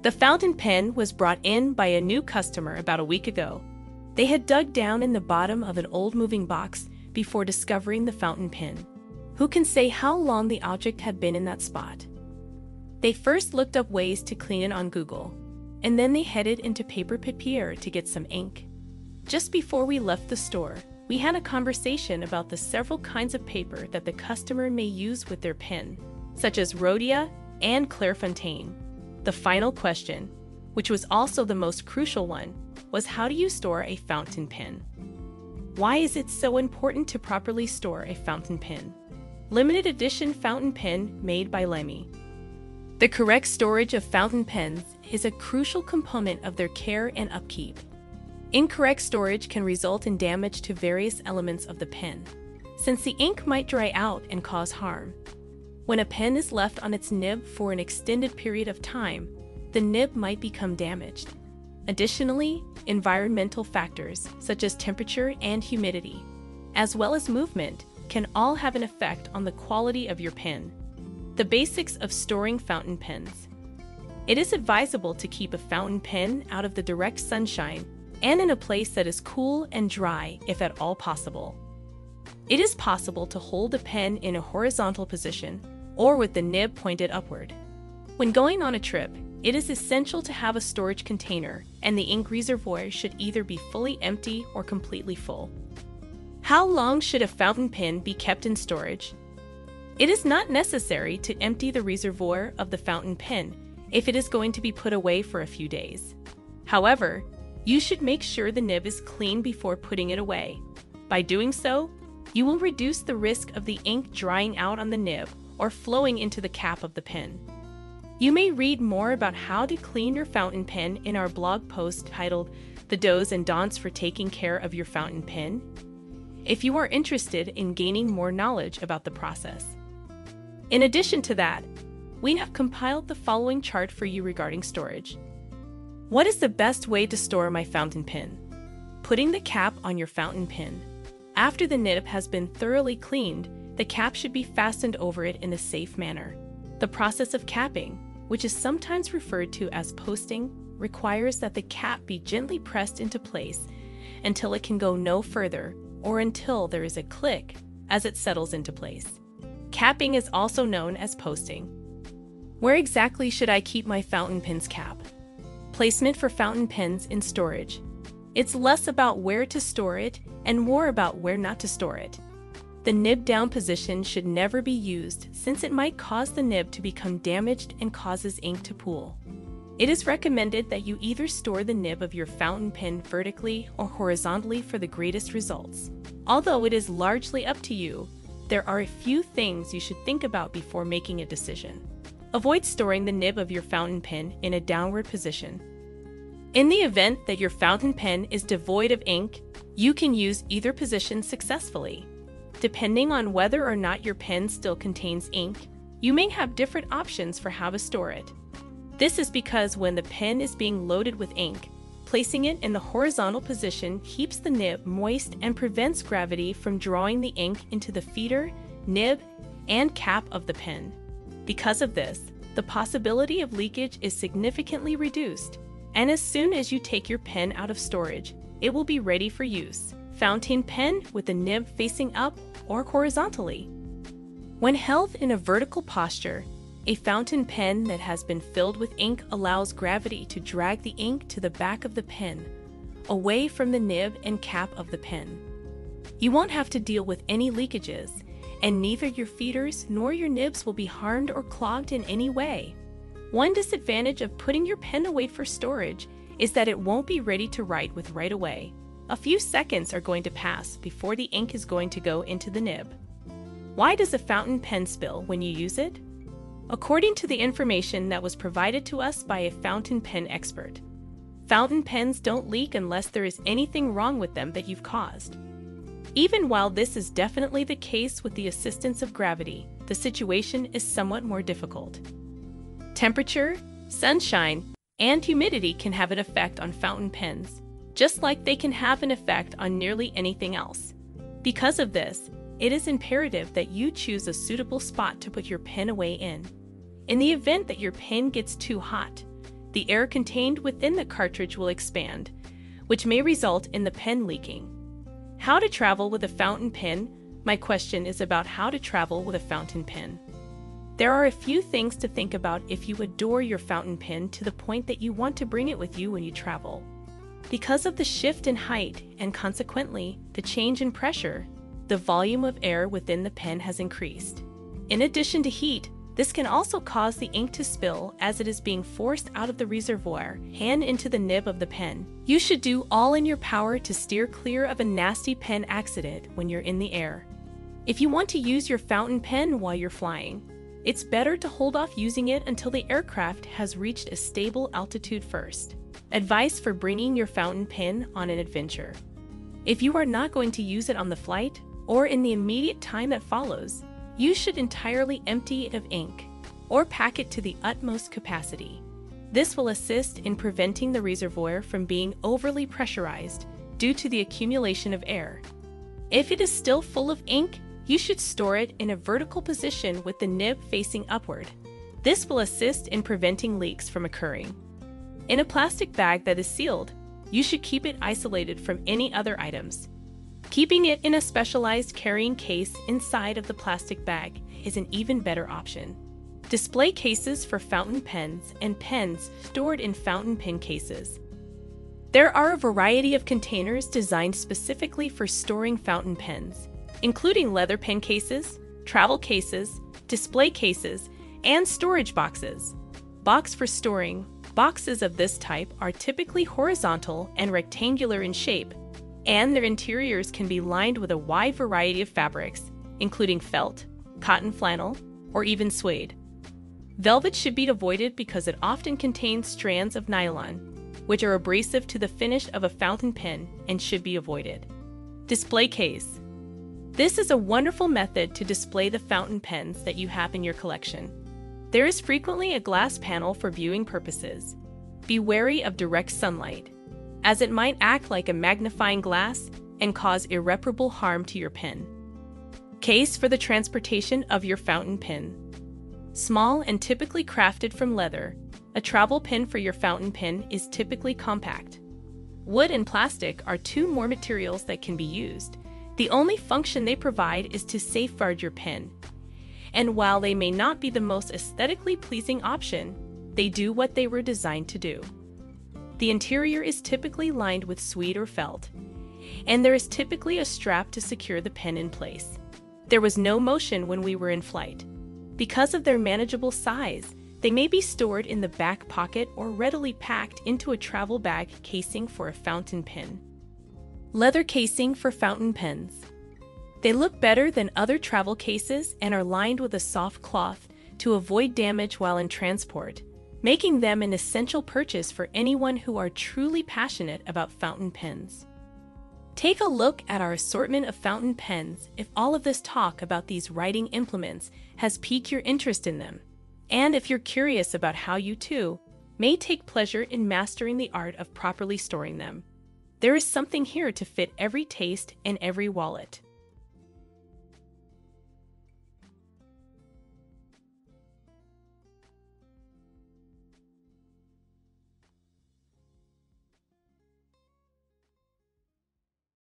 The fountain pen was brought in by a new customer about a week ago. They had dug down in the bottom of an old moving box before discovering the fountain pen. Who can say how long the object had been in that spot? They first looked up ways to clean it on Google, and then they headed into Paper Papier to get some ink. Just before we left the store, we had a conversation about the several kinds of paper that the customer may use with their pen, such as Rhodia and Clairefontaine. The final question, which was also the most crucial one, was how do you store a fountain pen? Why is it so important to properly store a fountain pen? Limited edition fountain pen made by Lamy. The correct storage of fountain pens is a crucial component of their care and upkeep. Incorrect storage can result in damage to various elements of the pen, since the ink might dry out and cause harm. When a pen is left on its nib for an extended period of time, the nib might become damaged. Additionally, environmental factors such as temperature and humidity, as well as movement, can all have an effect on the quality of your pen. The basics of storing fountain pens. It is advisable to keep a fountain pen out of the direct sunshine and in a place that is cool and dry if at all possible. It is possible to hold a pen in a horizontal position or with the nib pointed upward. When going on a trip, it is essential to have a storage container, and the ink reservoir should either be fully empty or completely full. How long should a fountain pen be kept in storage? It is not necessary to empty the reservoir of the fountain pen if it is going to be put away for a few days. However, you should make sure the nib is clean before putting it away. By doing so, you will reduce the risk of the ink drying out on the nib or flowing into the cap of the pen. You may read more about how to clean your fountain pen in our blog post titled "The Do's and Don'ts for Taking Care of Your Fountain Pen," if you are interested in gaining more knowledge about the process. In addition to that, we have compiled the following chart for you regarding storage. What is the best way to store my fountain pen? Putting the cap on your fountain pen. After the nib has been thoroughly cleaned, the cap should be fastened over it in a safe manner. The process of capping, which is sometimes referred to as posting, requires that the cap be gently pressed into place until it can go no further or until there is a click as it settles into place. Capping is also known as posting. Where exactly should I keep my fountain pen's cap? Placement for fountain pens in storage. It's less about where to store it and more about where not to store it. The nib down position should never be used since it might cause the nib to become damaged and causes ink to pool. It is recommended that you either store the nib of your fountain pen vertically or horizontally for the greatest results. Although it is largely up to you, there are a few things you should think about before making a decision. Avoid storing the nib of your fountain pen in a downward position. In the event that your fountain pen is devoid of ink, you can use either position successfully. Depending on whether or not your pen still contains ink, you may have different options for how to store it. This is because when the pen is being loaded with ink, placing it in the horizontal position keeps the nib moist and prevents gravity from drawing the ink into the feeder, nib, and cap of the pen. Because of this, the possibility of leakage is significantly reduced, and as soon as you take your pen out of storage, it will be ready for use. Fountain pen with the nib facing up or horizontally. When held in a vertical posture, a fountain pen that has been filled with ink allows gravity to drag the ink to the back of the pen, away from the nib and cap of the pen. You won't have to deal with any leakages, and neither your feeders nor your nibs will be harmed or clogged in any way. One disadvantage of putting your pen away for storage is that it won't be ready to write with right away. A few seconds are going to pass before the ink is going to go into the nib. Why does a fountain pen spill when you use it? According to the information that was provided to us by a fountain pen expert, fountain pens don't leak unless there is anything wrong with them that you've caused. Even while this is definitely the case with the assistance of gravity, the situation is somewhat more difficult. Temperature, sunshine, and humidity can have an effect on fountain pens, just like they can have an effect on nearly anything else. Because of this, it is imperative that you choose a suitable spot to put your pen away in. In the event that your pen gets too hot, the air contained within the cartridge will expand, which may result in the pen leaking. How to travel with a fountain pen? My question is about how to travel with a fountain pen. There are a few things to think about if you adore your fountain pen to the point that you want to bring it with you when you travel. Because of the shift in height and consequently the change in pressure, the volume of air within the pen has increased. In addition to heat, this can also cause the ink to spill as it is being forced out of the reservoir and into the nib of the pen. You should do all in your power to steer clear of a nasty pen accident when you're in the air. If you want to use your fountain pen while you're flying, it's better to hold off using it until the aircraft has reached a stable altitude first. Advice for bringing your fountain pen on an adventure. If you are not going to use it on the flight or in the immediate time that follows, you should entirely empty it of ink or pack it to the utmost capacity. This will assist in preventing the reservoir from being overly pressurized due to the accumulation of air. If it is still full of ink, you should store it in a vertical position with the nib facing upward. This will assist in preventing leaks from occurring. In a plastic bag that is sealed, you should keep it isolated from any other items. Keeping it in a specialized carrying case inside of the plastic bag is an even better option. Display cases for fountain pens and pens stored in fountain pen cases. There are a variety of containers designed specifically for storing fountain pens, including leather pen cases, travel cases, display cases, and storage boxes. Box for storing. Boxes of this type are typically horizontal and rectangular in shape, and their interiors can be lined with a wide variety of fabrics, including felt, cotton flannel, or even suede. Velvet should be avoided because it often contains strands of nylon, which are abrasive to the finish of a fountain pen and should be avoided. Display case. This is a wonderful method to display the fountain pens that you have in your collection. There is frequently a glass panel for viewing purposes. Be wary of direct sunlight, as it might act like a magnifying glass and cause irreparable harm to your pen. Case for the transportation of your fountain pen. Small and typically crafted from leather, a travel pen for your fountain pen is typically compact. Wood and plastic are two more materials that can be used. The only function they provide is to safeguard your pen. And while they may not be the most aesthetically pleasing option, they do what they were designed to do. The interior is typically lined with suede or felt, and there is typically a strap to secure the pen in place. There was no motion when we were in flight. Because of their manageable size, they may be stored in the back pocket or readily packed into a travel bag casing for a fountain pen. Leather casing for fountain pens. They look better than other travel cases and are lined with a soft cloth to avoid damage while in transport, making them an essential purchase for anyone who are truly passionate about fountain pens. Take a look at our assortment of fountain pens if all of this talk about these writing implements has piqued your interest in them, and if you're curious about how you too may take pleasure in mastering the art of properly storing them. There is something here to fit every taste and every wallet.